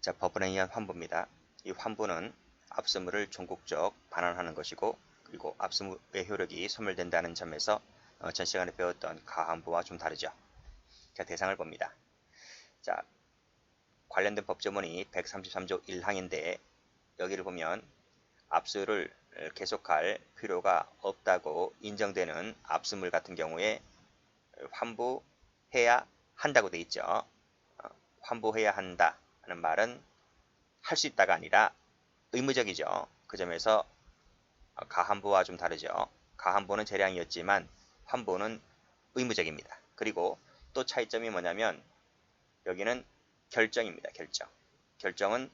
자, 법원에 의한 환부입니다. 이 환부는 압수물을 종국적 반환하는 것이고, 그리고 압수물의 효력이 소멸된다는 점에서 전 시간에 배웠던 가환부와 좀 다르죠. 자, 대상을 봅니다. 자, 관련된 법조문이 133조 1항인데 여기를 보면 압수를 계속할 필요가 없다고 인정되는 압수물 같은 경우에 환부해야 한다고 돼 있죠. 환부해야 한다 하는 말은 할 수 있다가 아니라 의무적이죠. 그 점에서 가환부와 좀 다르죠. 가환부는 재량이었지만 환부는 의무적입니다. 그리고 또 차이점이 뭐냐면 여기는 결정입니다. 결정. 결정은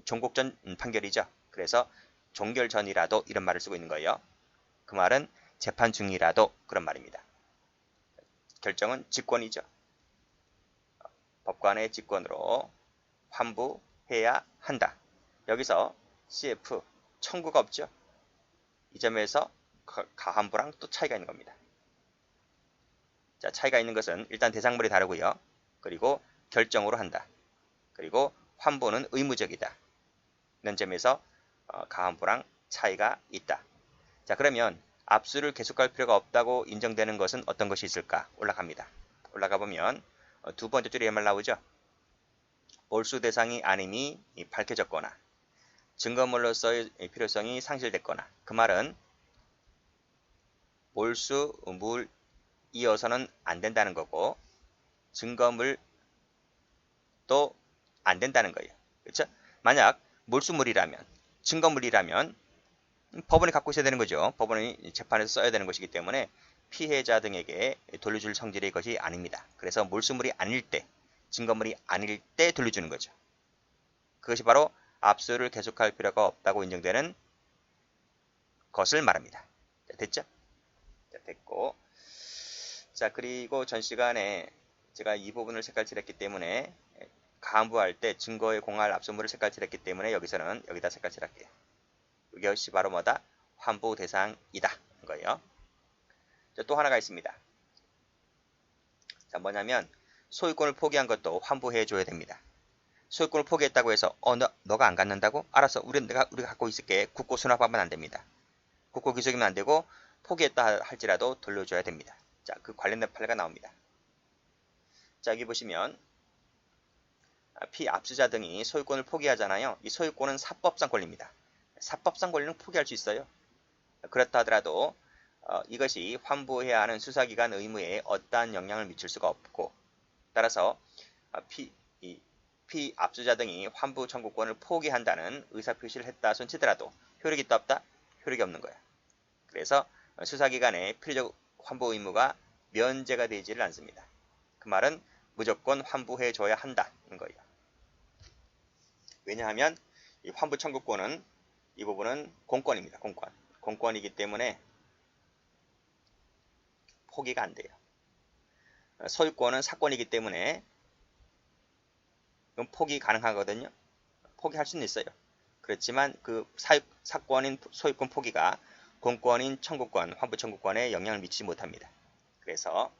종국전 판결이죠. 그래서 종결 전이라도 이런 말을 쓰고 있는 거예요. 그 말은 재판 중이라도 그런 말입니다. 결정은 직권이죠. 법관의 직권으로 환부해야 한다. 여기서 CF 청구가 없죠. 이 점에서 가환부랑 또 차이가 있는 겁니다. 자, 차이가 있는 것은 일단 대상물이 다르고요. 그리고 결정으로 한다. 그리고 환부는 의무적이다. 이런 점에서 가환부랑 차이가 있다. 자, 그러면 압수를 계속할 필요가 없다고 인정되는 것은 어떤 것이 있을까? 올라갑니다. 올라가 보면 두 번째 줄에 이 말 나오죠. 몰수 대상이 아님이 밝혀졌거나 증거물로서의 필요성이 상실됐거나, 그 말은 몰수물이어서는 안 된다는 거고 증거물도 안 된다는 거예요. 그렇죠? 만약 몰수물이라면, 증거물이라면 법원이 갖고 있어야 되는 거죠. 법원이 재판에서 써야 되는 것이기 때문에 피해자 등에게 돌려줄 성질의 것이 아닙니다. 그래서 몰수물이 아닐 때, 증거물이 아닐 때 돌려주는 거죠. 그것이 바로 압수를 계속할 필요가 없다고 인정되는 것을 말합니다. 자, 됐죠? 자, 됐고. 자, 그리고 전 시간에 제가 이 부분을 색깔칠했기 때문에 가환부할 때 증거에 공할 압수물을 색깔칠했기 때문에 여기서는 여기다 색깔칠할게요. 이것이 바로 뭐다? 환부 대상이다. 거예요. 자, 또 하나가 있습니다. 자, 뭐냐면 소유권을 포기한 것도 환부해 줘야 됩니다. 소유권을 포기했다고 해서 너가 안 갖는다고? 알았어. 우리가 갖고 있을게. 국고 수납하면 안 됩니다. 국고 귀속이면 안 되고 포기했다 할지라도 돌려줘야 됩니다. 자, 그 관련된 판례가 나옵니다. 자, 여기 보시면 피압수자 등이 소유권을 포기하잖아요. 이 소유권은 사법상 권리입니다. 사법상 권리는 포기할 수 있어요. 그렇다 하더라도 이것이 환부해야 하는 수사기관 의무에 어떠한 영향을 미칠 수가 없고, 따라서 피압수자 등이 환부 청구권을 포기한다는 의사표시를 했다 손치더라도 효력이 있다 없다? 효력이 없는 거야. 그래서 수사기관의 필요적 환부 의무가 면제가 되지를 않습니다. 그 말은 무조건 환부해줘야 한다는 거예요. 왜냐하면 이 환부 청구권은 이 부분은 공권입니다. 공권. 공권이기 때문에 포기가 안 돼요. 소유권은 사권이기 때문에 포기 가능하거든요. 포기할 수는 있어요. 그렇지만 그 사권인 소유권 포기가 공권인 청구권, 환부 청구권에 영향을 미치지 못합니다. 그래서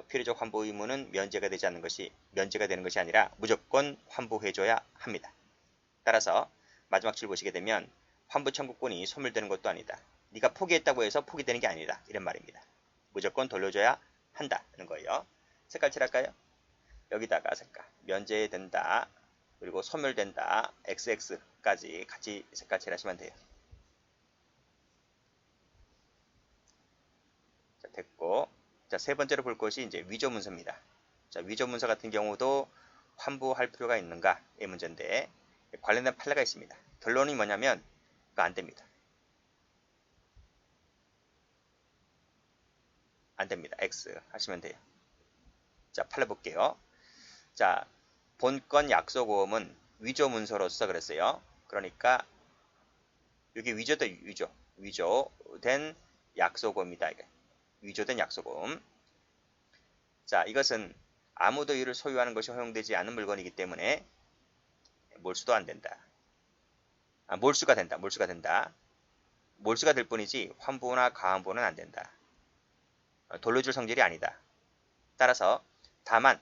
필요적 환부 의무는 면제가 되는 것이 아니라 무조건 환부해줘야 합니다. 따라서 마지막 줄 보시게 되면 환부 청구권이 소멸되는 것도 아니다. 네가 포기했다고 해서 포기되는 게 아니다. 이런 말입니다. 무조건 돌려줘야 한다는 거예요. 색깔 칠할까요? 여기다가 색깔 면제된다, 그리고 소멸된다, XX까지 같이 색깔 칠하시면 돼요. 자, 됐고. 자, 세 번째로 볼 것이 이제 위조 문서입니다. 자, 위조 문서 같은 경우도 환부할 필요가 있는가의 문제인데 관련된 판례가 있습니다. 결론이 뭐냐면 그거 안 됩니다. 안 됩니다. X 하시면 돼요. 자, 판례 볼게요. 자, 본건 약속보험은 위조 문서로서 그랬어요. 그러니까 이게 위조된 약속보험이다. 위조된 약속보험. 자, 이것은 아무도 이를 소유하는 것이 허용되지 않은 물건이기 때문에 몰수도 안 된다. 몰수가 된다. 몰수가 될 뿐이지 환부나 가환부는 안 된다. 돌려줄 성질이 아니다. 따라서 다만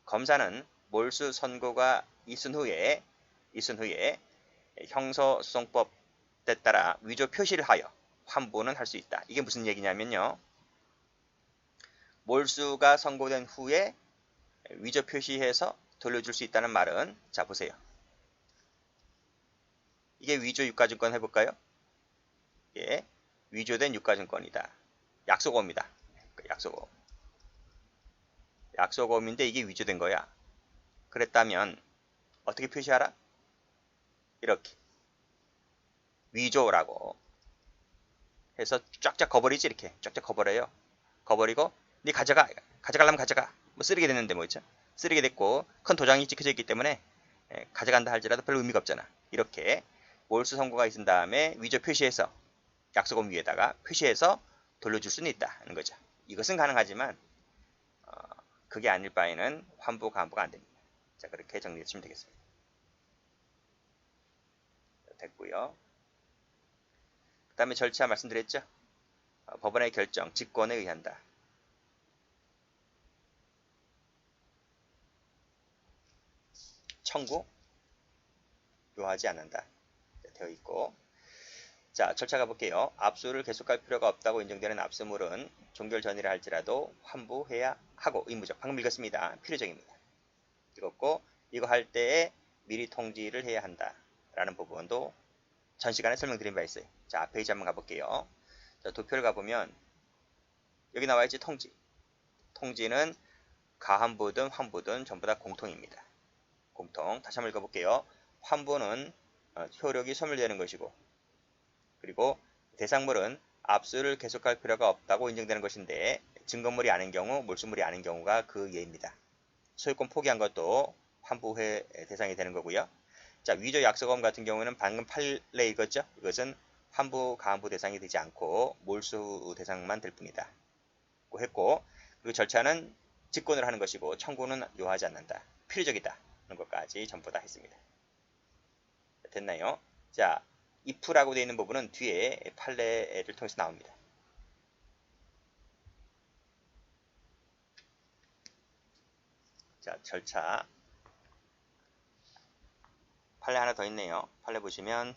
검사는 몰수 선고가 있은 후에 있은 후에 형사소송법에 따라 위조 표시를 하여 환부는 할 수 있다. 이게 무슨 얘기냐면요. 몰수가 선고된 후에 위조 표시해서 돌려줄 수 있다는 말은, 자 보세요. 이게 위조 유가증권 해볼까요? 예, 위조된 유가증권이다. 약속어입니다. 약속어. 약속어인데 이게 위조된 거야. 그랬다면 어떻게 표시하라? 이렇게 위조라고 해서 쫙쫙 거버리지. 이렇게 쫙쫙 거버려요. 거버리고 네 가져가려면 가져가. 뭐 쓰레기 됐는데 뭐 있죠? 쓰레기 됐고 큰 도장이 찍혀져 있기 때문에 가져간다 할지라도 별 의미가 없잖아. 이렇게 몰수 선고가 있은 다음에 위조 표시해서 약속음 위에다가 표시해서 돌려줄 수는 있다는 거죠. 이것은 가능하지만 그게 아닐 바에는 환부가 환부가 안 됩니다. 자, 그렇게 정리해 주시면 되겠습니다. 됐고요. 그 다음에 절차 말씀드렸죠. 법원의 결정, 직권에 의한다. 청구, 요하지 않는다. 되어 있고, 자, 절차 가볼게요. 압수를 계속할 필요가 없다고 인정되는 압수물은 종결 전이라 할지라도 환부해야 하고 의무적. 방금 읽었습니다. 필요적입니다. 읽었고, 이거 할 때에 미리 통지를 해야 한다. 라는 부분도 전 시간에 설명드린 바 있어요. 자, 페이지 한번 가볼게요. 자, 도표를 가보면 여기 나와있지, 통지. 통지는 가환부든 환부든 전부 다 공통입니다. 공통. 다시 한번 읽어볼게요. 환부는 효력이 소멸되는 것이고, 그리고 대상물은 압수를 계속할 필요가 없다고 인정되는 것인데, 증거물이 아닌 경우, 몰수물이 아닌 경우가 그 예입니다. 소유권 포기한 것도 환부의 대상이 되는 거고요. 자, 위조 약속음 같은 경우는 방금 판례 읽었죠? 이것은 환부, 가환부 대상이 되지 않고 몰수 대상만 될 뿐이다. 했고, 그 절차는 직권을 하는 것이고 청구는 요하지 않는다. 필요적이다. 하는 것까지 전부 다 했습니다. 됐나요? 자, if라고 되어 있는 부분은 뒤에 판례를 통해서 나옵니다. 자, 절차. 판례 하나 더 있네요. 판례 보시면,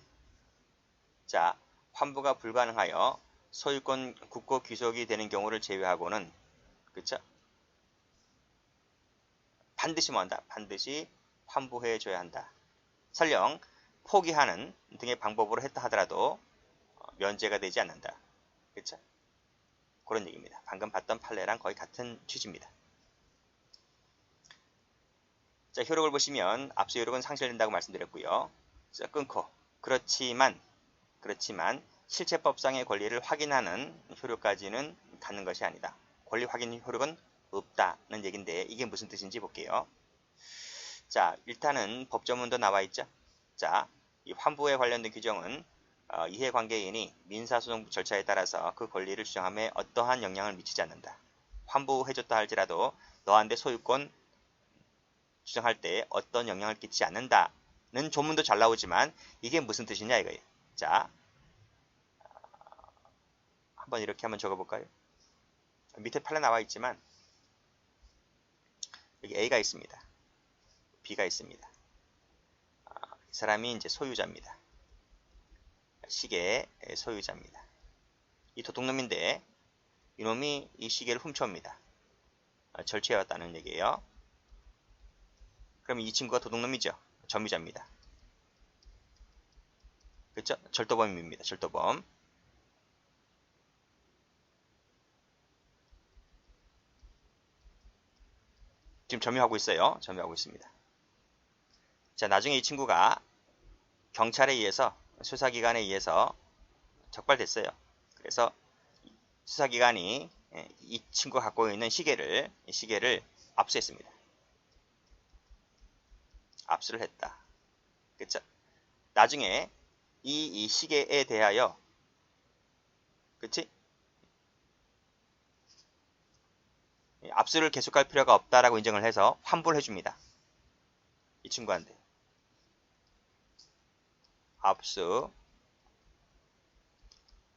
자, 환부가 불가능하여 소유권 국고 귀속이 되는 경우를 제외하고는, 그쵸? 반드시 뭐 한다? 반드시 환부해 줘야 한다. 설령 포기하는 등의 방법으로 했다 하더라도 면제가 되지 않는다. 그쵸? 그런 얘기입니다. 방금 봤던 판례랑 거의 같은 취지입니다. 자, 효력을 보시면 압수 효력은 상실된다고 말씀드렸고요. 자, 끊고. 그렇지만 실체법상의 권리를 확인하는 효력까지는 갖는 것이 아니다. 권리 확인 효력은 없다는 얘기인데 이게 무슨 뜻인지 볼게요. 자, 일단은 법조문도 나와 있죠. 자, 이 환부에 관련된 규정은 이해관계인이 민사소송 절차에 따라서 그 권리를 주장함에 어떠한 영향을 미치지 않는다. 환부해줬다 할지라도 너한테 소유권 주장할 때 어떤 영향을 끼치지 않는다는 조문도 잘 나오지만 이게 무슨 뜻이냐 이거예요. 자, 한번 이렇게 한번 적어볼까요? 밑에 판례 나와 있지만 여기 A가 있습니다. B가 있습니다. 이 사람이 이제 소유자입니다. 시계의 소유자입니다. 이 도둑놈인데 이놈이 이 시계를 훔쳐옵니다. 절취해왔다는 얘기예요. 그럼 이 친구가 도둑놈이죠. 점유자입니다. 그렇죠? 절도범입니다. 절도범. 지금 점유하고 있어요. 점유하고 있습니다. 자, 나중에 이 친구가 경찰에 의해서 수사기관에 의해서 적발됐어요. 그래서 수사기관이 이 친구가 갖고 있는 시계를 압수했습니다. 압수를 했다. 그쵸? 나중에 이 시계에 대하여, 그치? 압수를 계속할 필요가 없다라고 인정을 해서 환부를 해줍니다. 이 친구한테. 압수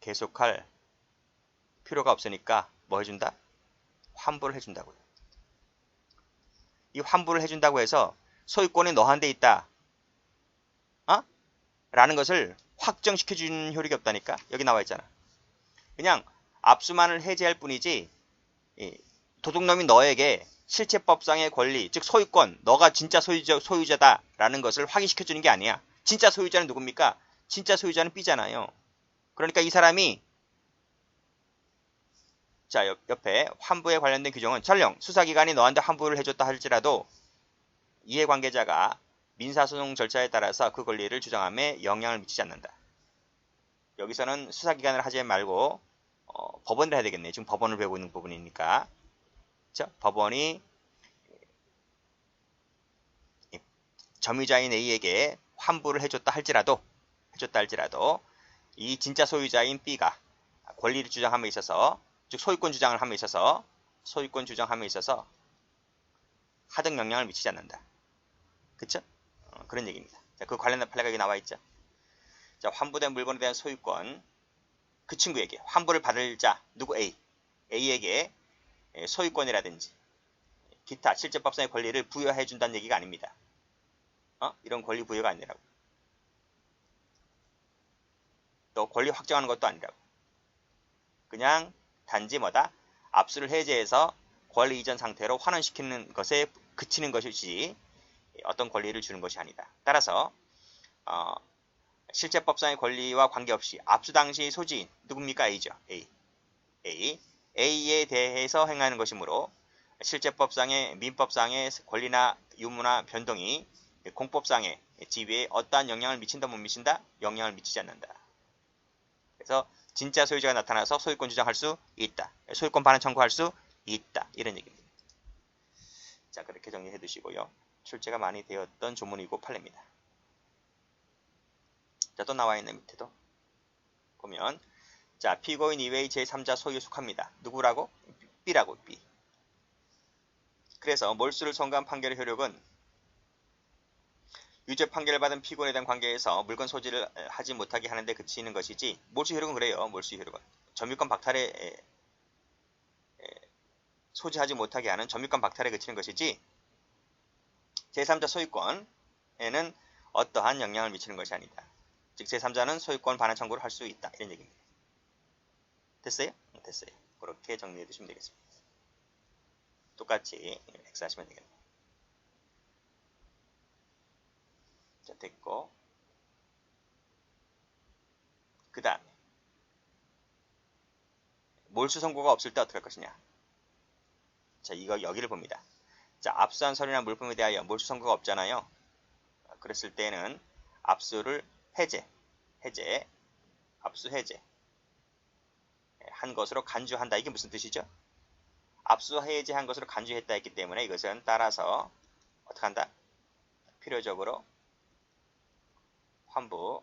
계속할 필요가 없으니까 뭐 해준다? 환부를 해준다고요. 이 환부를 해준다고 해서 소유권이 너한테 있다. 라는 것을 확정시켜주는 효력이 없다니까. 여기 나와 있잖아. 그냥 압수만을 해제할 뿐이지 도둑놈이 너에게 실체법상의 권리, 즉 소유권, 너가 진짜 소유자다라는 것을 확인시켜주는 게 아니야. 진짜 소유자는 누굽니까? 진짜 소유자는 B잖아요. 그러니까 이 사람이 자 옆에 환부에 관련된 규정은 설령 수사기관이 너한테 환부를 해줬다 할지라도 이해관계자가 민사소송 절차에 따라서 그 권리를 주장함에 영향을 미치지 않는다. 여기서는 수사기관을 하지 말고 법원을 해야 되겠네. 지금 법원을 배우고 있는 부분이니까. 그렇죠? 법원이 점유자인 A에게 환부를 해줬다 할지라도 이 진짜 소유자인 B가 권리를 주장함에 있어서 즉 소유권 주장함에 있어서 하등 영향을 미치지 않는다. 그쵸? 그런 얘기입니다. 자, 그 관련된 판례가 여기 나와 있죠. 자, 환부된 물건에 대한 소유권 그 친구에게 환부를 받을 자 누구 A에게 소유권이라든지 기타 실제법상의 권리를 부여해 준다는 얘기가 아닙니다. 이런 권리 부여가 아니라고. 또 권리 확정하는 것도 아니라고. 그냥 단지 압수를 해제해서 권리 이전 상태로 환원시키는 것에 그치는 것이지 어떤 권리를 주는 것이 아니다. 따라서 실체법상의 권리와 관계없이 압수 당시 소지인 누굽니까? A죠. A에 대해서 행하는 것이므로 실체법상의 민법상의 권리나 유무나 변동이 공법상의 지위에 어떠한 영향을 미친다 못 미친다? 영향을 미치지 않는다. 그래서 진짜 소유자가 나타나서 소유권 주장할 수 있다. 소유권 반환 청구할 수 있다. 이런 얘기입니다. 자, 그렇게 정리해 두시고요. 출제가 많이 되었던 조문이고 판례입니다. 자, 또 나와 있는 밑에도 보면 자, 피고인 이외의 제3자 소유에 속합니다. 누구라고? B라고. B. 그래서 몰수를 선고한 판결의 효력은 유죄 판결을 받은 피고인에 대한 관계에서 물건 소지를 하지 못하게 하는 데 그치는 것이지 몰수 효력은 그래요. 몰수 효력은 점유권 박탈에 소지하지 못하게 하는 점유권 박탈에 그치는 것이지 제3자 소유권에는 어떠한 영향을 미치는 것이 아니다. 즉 제3자는 소유권 반환 청구를 할 수 있다. 이런 얘기입니다. 됐어요? 됐어요. 그렇게 정리해 두시면 되겠습니다. 똑같이 X 하시면 되겠네요. 자, 됐고 그 다음에 몰수 선고가 없을 때 어떻게 할 것이냐. 자, 이거 여기를 봅니다. 자, 압수한 서류나 물품에 대하여 몰수 선고가 없잖아요. 그랬을 때는 압수를 압수 해제 한 것으로 간주한다. 이게 무슨 뜻이죠? 압수 해제한 것으로 간주했다 했기 때문에 이것은 따라서 어떻게 한다? 필요적으로 환부해야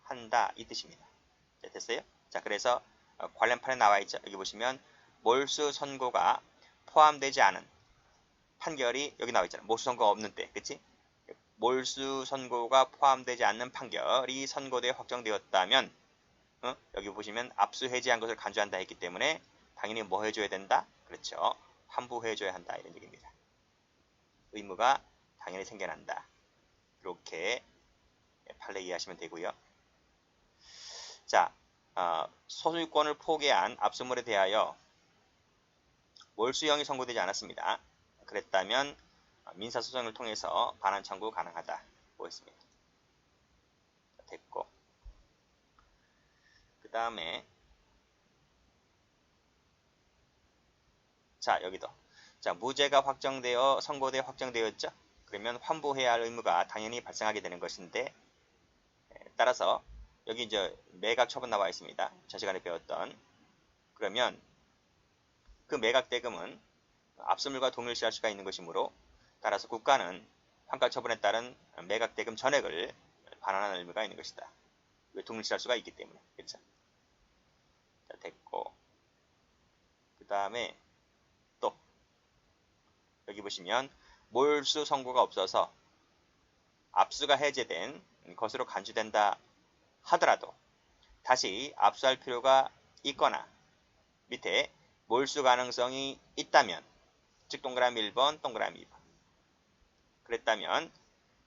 한다. 이 뜻입니다. 자, 됐어요? 자, 그래서 관련 판에 나와 있죠. 여기 보시면 몰수 선고가 포함되지 않은 판결이 여기 나와 있잖아요. 몰수 선고가 없는 때, 그치? 몰수 선고가 포함되지 않는 판결이 선고되어 확정되었다면 여기 보시면 압수 해제한 것을 간주한다 했기 때문에 당연히 뭐 해줘야 된다? 그렇죠. 환부해줘야 한다. 이런 얘기입니다. 의무가 당연히 생겨난다. 이렇게 판례 이해하시면 되고요. 자, 소유권을 포기한 압수물에 대하여 몰수형이 선고되지 않았습니다. 그랬다면 민사소송을 통해서 반환 청구 가능하다. 보였습니다. 됐고 그 다음에 자, 여기도 자, 무죄가 확정되어 선고되어 확정되었죠. 그러면 환부해야 할 의무가 당연히 발생하게 되는 것인데 따라서 여기 이제 매각 처분 나와 있습니다. 저 시간에 배웠던. 그러면 그 매각 대금은 압수물과 동일시할 수가 있는 것이므로 따라서 국가는 환가 처분에 따른 매각 대금 전액을 반환하는 의무가 있는 것이다. 왜 동일시할 수가 있기 때문에. 그렇죠? 자, 됐고 그 다음에 또 여기 보시면 몰수 선고가 없어서 압수가 해제된 것으로 간주된다 하더라도 다시 압수할 필요가 있거나 밑에 몰수 가능성이 있다면 즉 동그라미 1번, 동그라미 2번 그랬다면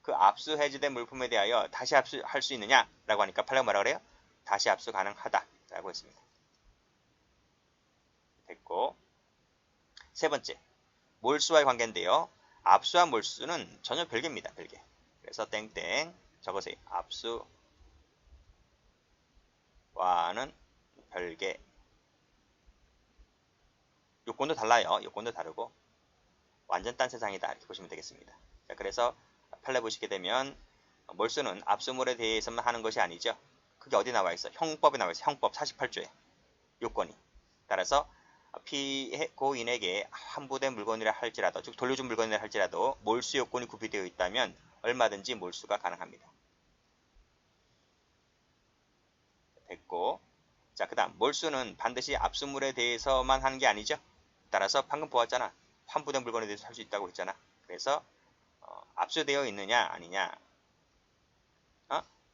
그 압수 해제된 물품에 대하여 다시 압수할 수 있느냐라고 하니까 판례가 뭐라 그래요? 다시 압수 가능하다라고 했습니다. 됐고, 세 번째, 몰수와의 관계인데요. 압수와 몰수는 전혀 별개입니다. 별개. 그래서 땡땡 적으세요. 압수와는 별개. 요건도 달라요. 요건도 다르고 완전 딴 세상이다 이렇게 보시면 되겠습니다. 자, 그래서 판례 보시게 되면 몰수는 압수물에 대해서만 하는 것이 아니죠. 그게 어디 나와 있어? 형법에 나와 있어. 형법 48조에 요건이. 따라서 피고인에게 환부된 물건이라 할지라도, 즉 돌려준 물건이라 할지라도 몰수 요건이 구비되어 있다면 얼마든지 몰수가 가능합니다. 됐고, 자, 그 다음 몰수는 반드시 압수물에 대해서만 하는 게 아니죠. 따라서 방금 보았잖아. 환부된 물건에 대해서 할 수 있다고 했잖아. 그래서 압수되어 있느냐 아니냐,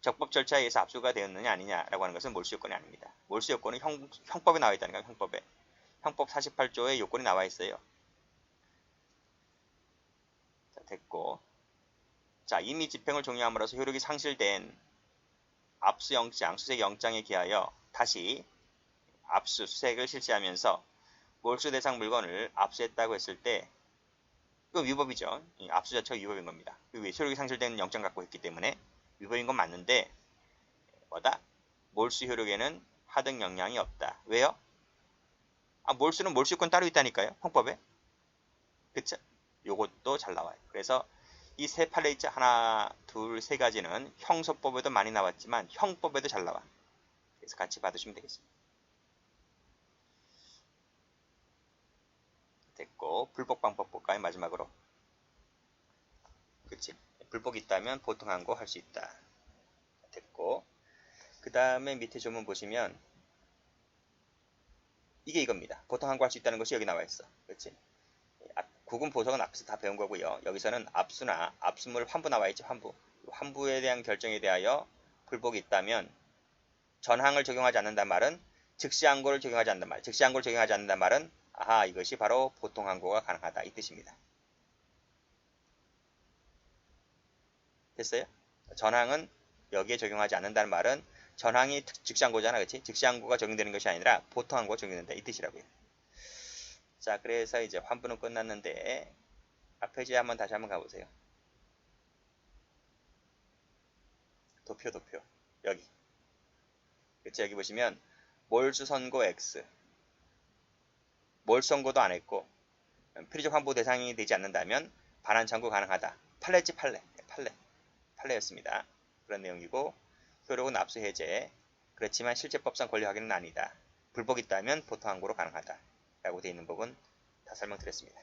적법 절차에 의해서 압수가 되었느냐 아니냐라고 하는 것은 몰수 요건이 아닙니다. 몰수 요건은 형법에 나와 있다니까. 형법에. 형법 48조에 요건이 나와 있어요. 자, 됐고, 자, 이미 집행을 종료함으로써 효력이 상실된 압수영장, 수색영장에 기하여 다시 압수, 수색을 실시하면서 몰수 대상 물건을 압수했다고 했을 때 이건 위법이죠. 압수 자체가 위법인 겁니다. 효력이 상실된 영장 갖고 있기 때문에 위법인 건 맞는데 뭐다? 몰수 효력에는 하등 영향이 없다. 왜요? 몰수는 몰수권 따로 있다니까요. 형법에. 그쵸? 요것도 잘 나와요. 그래서 이 세 판례 있죠. 하나, 둘, 세 가지는 형소법에도 많이 나왔지만 형법에도 잘 나와. 그래서 같이 봐두시면 되겠습니다. 됐고, 불복 방법 볼까요? 마지막으로. 그치? 불복이 있다면 보통 항고 할 수 있다. 됐고, 그 다음에 밑에 조문 보시면 이게 이겁니다. 보통 항고 할 수 있다는 것이 여기 나와 있어. 그치? 구금 보석은 앞에서 다 배운 거고요. 여기서는 압수나 압수물 환부 나와 있죠. 환부에 대한 결정에 대하여 불복이 있다면 전항을 적용하지 않는단 말은 즉시 항고를 적용하지 않는단 말. 즉시 항고를 적용하지 않는단 말은 이것이 바로 보통 항고가 가능하다 이 뜻입니다. 됐어요? 전항은 여기에 적용하지 않는다는 말은 전항이 즉시 항고잖아. 그렇지? 즉시 항고가 적용되는 것이 아니라 보통 항고가 적용된다 이 뜻이라고요. 자, 그래서 이제 환부는 끝났는데 앞페이지에 다시 한번 가보세요. 도표 여기. 그치? 여기 보시면 몰수 선고 X 몰수 선고도 안 했고 필요적 환부 대상이 되지 않는다면 반환 청구 가능하다. 판례지 판례였습니다. 그런 내용이고 효력은 압수 해제. 그렇지만 실제법상 권리 확인은 아니다. 불복이 있다면 보통 항고로 가능하다. 라고 되어 있는 부분 다 설명드렸습니다.